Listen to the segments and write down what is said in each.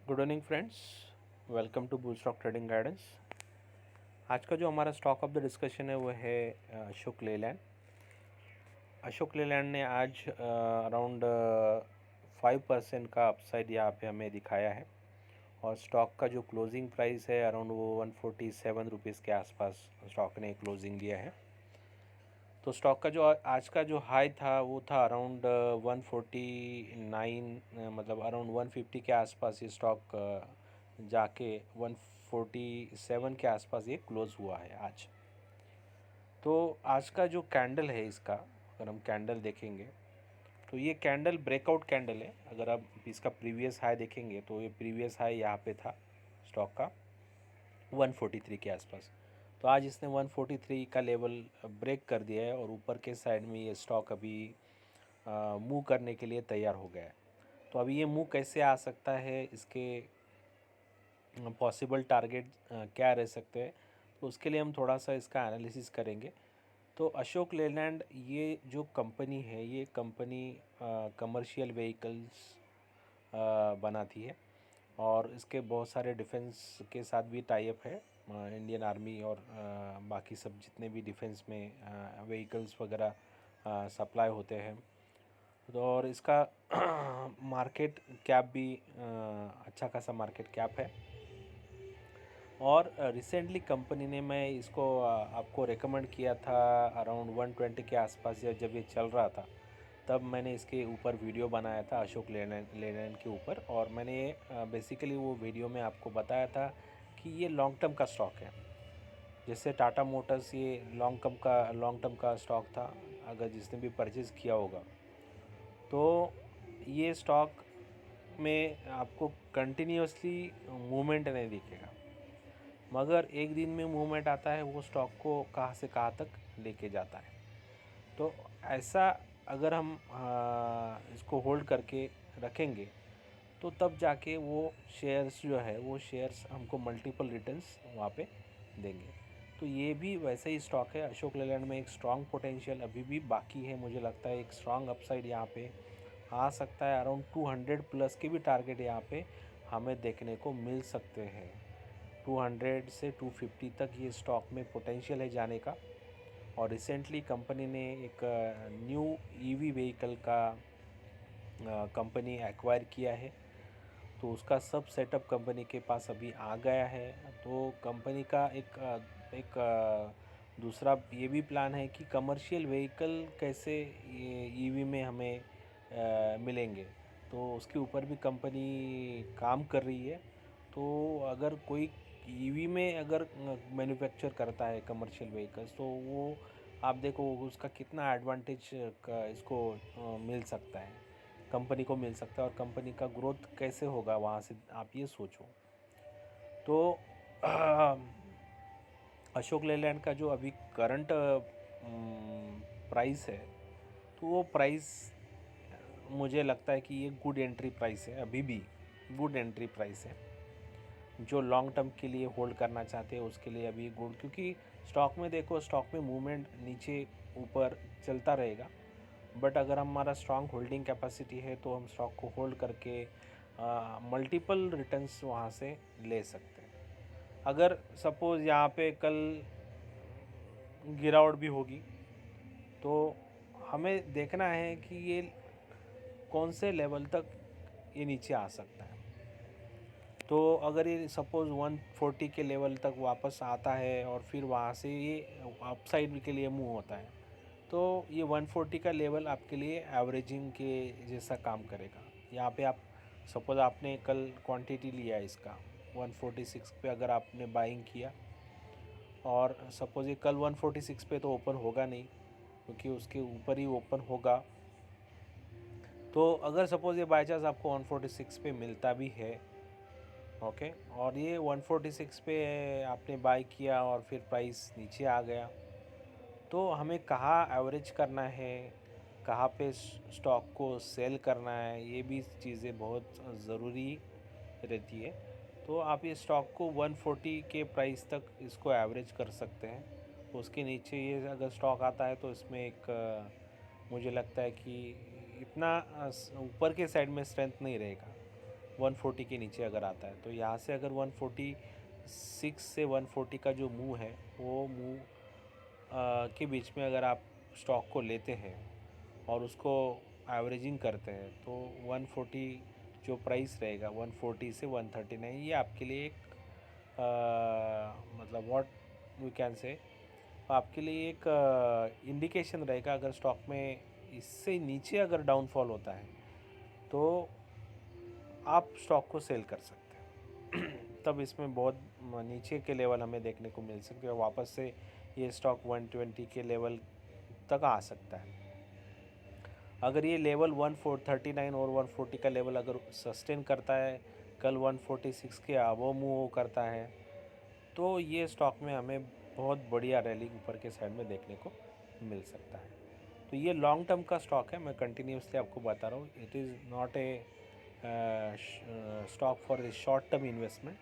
Good evening friends, welcome to bull stock trading guidance. आज का जो हमारा स्टॉक ऑफ द डिस्कशन है वो है अशोक लेलैंड। अशोक लेलैंड ने आज अराउंड 5% का अपसाइड यहाँ पे हमें दिखाया है और स्टॉक का जो क्लोजिंग प्राइस है अराउंड वो 147 रुपीज़ के आसपास स्टॉक ने क्लोजिंग दिया है। तो स्टॉक का जो आज का जो हाई था वो था अराउंड 149, मतलब अराउंड 150 के आसपास ये स्टॉक जाके 147 के आसपास ये क्लोज़ हुआ है आज। तो आज का जो कैंडल है इसका, अगर हम कैंडल देखेंगे तो ये कैंडल ब्रेकआउट कैंडल है। अगर आप इसका प्रीवियस हाई देखेंगे तो ये प्रीवियस हाई यहाँ पे था स्टॉक का 143 के आसपास। तो आज इसने 143 का लेवल ब्रेक कर दिया है और ऊपर के साइड में ये स्टॉक अभी मूव करने के लिए तैयार हो गया है। तो अभी ये मूव कैसे आ सकता है, इसके पॉसिबल टारगेट क्या रह सकते हैं, तो उसके लिए हम थोड़ा सा इसका एनालिसिस करेंगे। तो अशोक लेलैंड ये जो कंपनी है, ये कंपनी कमर्शियल व्हीकल्स बनाती है और इसके बहुत सारे डिफेंस के साथ भी टाई अप है। इंडियन आर्मी और बाकी सब जितने भी डिफेंस में व्हीकल्स वगैरह सप्लाई होते हैं। तो और इसका मार्केट कैप भी अच्छा खासा मार्केट कैप है। और रिसेंटली कंपनी ने, मैं इसको आपको रेकमेंड किया था अराउंड 120 के आसपास, या जब ये चल रहा था तब मैंने इसके ऊपर वीडियो बनाया था अशोक लेलैंड के ऊपर। और मैंने बेसिकली वो वीडियो में आपको बताया था कि ये लॉन्ग टर्म का स्टॉक है। जैसे टाटा मोटर्स ये लॉन्ग टर्म का स्टॉक था, अगर जिसने भी परचेज़ किया होगा तो ये स्टॉक में आपको कंटिन्यूसली मूवमेंट नहीं दिखेगा, मगर एक दिन में मूवमेंट आता है, वो स्टॉक को कहाँ से कहाँ तक लेके जाता है। तो ऐसा अगर हम इसको होल्ड करके रखेंगे तो तब जाके वो शेयर्स जो है वो शेयर्स हमको मल्टीपल रिटर्न्स वहाँ पे देंगे। तो ये भी वैसे ही स्टॉक है। अशोक लेलैंड में एक स्ट्रॉन्ग पोटेंशियल अभी भी बाकी है। मुझे लगता है एक स्ट्रॉन्ग अपसाइड यहाँ पे आ सकता है। अराउंड 200 प्लस के भी टारगेट यहाँ पे हमें देखने को मिल सकते हैं। 200 से 250 तक ये स्टॉक में पोटेंशियल है जाने का। और रिसेंटली कंपनी ने एक न्यू ईवी व्हीकल का कंपनी एक्वायर किया है, तो उसका सब सेटअप कंपनी के पास अभी आ गया है। तो कंपनी का दूसरा ये भी प्लान है कि कमर्शियल व्हीकल कैसे ये ईवी में हमें मिलेंगे, तो उसके ऊपर भी कंपनी काम कर रही है। तो अगर कोई ईवी में अगर मैन्युफैक्चर करता है कमर्शियल व्हीकल्स, तो वो आप देखो उसका कितना एडवांटेज का इसको मिल सकता है, कंपनी को मिल सकता है, और कंपनी का ग्रोथ कैसे होगा वहाँ से, आप ये सोचो। तो अशोक लेलैंड का जो अभी करंट प्राइस है, तो वो प्राइस मुझे लगता है कि ये गुड एंट्री प्राइस है, अभी भी गुड एंट्री प्राइस है। जो लॉन्ग टर्म के लिए होल्ड करना चाहते हैं उसके लिए अभी गुड, क्योंकि स्टॉक में देखो, स्टॉक में मूवमेंट नीचे ऊपर चलता रहेगा। बट अगर हमारा स्ट्रॉन्ग होल्डिंग कैपेसिटी है तो हम स्टॉक को होल्ड करके मल्टीपल रिटर्न्स वहाँ से ले सकते हैं। अगर सपोज़ यहाँ पे कल गिरावट भी होगी तो हमें देखना है कि ये कौन से लेवल तक ये नीचे आ सकता है। तो अगर ये सपोज़ 140 के लेवल तक वापस आता है और फिर वहाँ से ये अपसाइड के लिए मूव होता है, तो ये 140 का लेवल आपके लिए एवरेजिंग के जैसा काम करेगा। यहाँ पे आप सपोज़ आपने कल क्वांटिटी लिया इसका 146 पे, अगर आपने बाइंग किया और सपोज़ ये कल 146 पे तो ओपन होगा नहीं, क्योंकि उसके ऊपर ही ओपन होगा। तो अगर सपोज़ ये बाई चांस आपको 146 पे मिलता भी है, ओके, और ये 146 पे आपने बाई किया और फिर प्राइस नीचे आ गया, तो हमें कहाँ एवरेज करना है, कहाँ पे स्टॉक को सेल करना है, ये भी चीज़ें बहुत ज़रूरी रहती है। तो आप ये स्टॉक को 140 के प्राइस तक इसको एवरेज कर सकते हैं। उसके नीचे ये अगर स्टॉक आता है तो इसमें एक मुझे लगता है कि इतना ऊपर के साइड में स्ट्रेंथ नहीं रहेगा। 140 के नीचे अगर आता है, तो यहाँ से अगर 146 से 140 का जो मूव है वो मूव के बीच में अगर आप स्टॉक को लेते हैं और उसको एवरेजिंग करते हैं तो 140 जो प्राइस रहेगा 140 से 139, ये आपके लिए एक मतलब व्हाट वी कैन से, आपके लिए एक इंडिकेशन रहेगा। अगर स्टॉक में इससे नीचे अगर डाउनफॉल होता है तो आप स्टॉक को सेल कर सकते हैं। तब इसमें बहुत नीचे के लेवल हमें देखने को मिल सकते हैं, वापस से ये स्टॉक 120 के लेवल तक आ सकता है। अगर ये लेवल 139 और 140 का लेवल अगर सस्टेन करता है, कल 146 के अबव मूव करता है, तो ये स्टॉक में हमें बहुत बढ़िया रैली ऊपर के साइड में देखने को मिल सकता है। तो ये लॉन्ग टर्म का स्टॉक है, मैं कंटिन्यूसली आपको बता रहा हूँ। It is not a stock for a short term investment.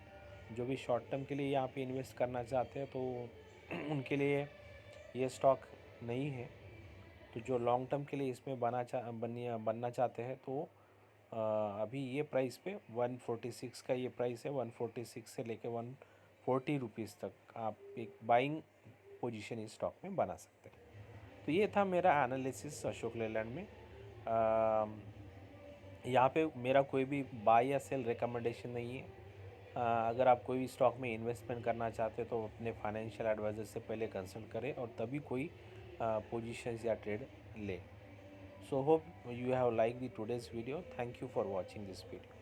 जो भी शॉर्ट टर्म के लिए यहाँ पे इन्वेस्ट करना चाहते हैं तो उनके लिए ये स्टॉक नहीं है। तो जो लॉन्ग टर्म के लिए इसमें बनना चाहते हैं तो अभी ये प्राइस पे 146 का ये प्राइस है, 146 से लेके 140 रुपीज़ तक आप एक बाइंग पोजीशन इस स्टॉक में बना सकते हैं। तो ये था मेरा एनालिसिस अशोक लेलैंड में। यहाँ पे मेरा कोई भी बाय या सेल रिकमेंडेशन नहीं है। अगर आप कोई भी स्टॉक में इन्वेस्टमेंट करना चाहते हैं तो अपने फाइनेंशियल एडवाइज़र से पहले कंसल्ट करें और तभी कोई पोजीशंस या ट्रेड लें। So hope you have liked the today's video. Thank you for watching this video.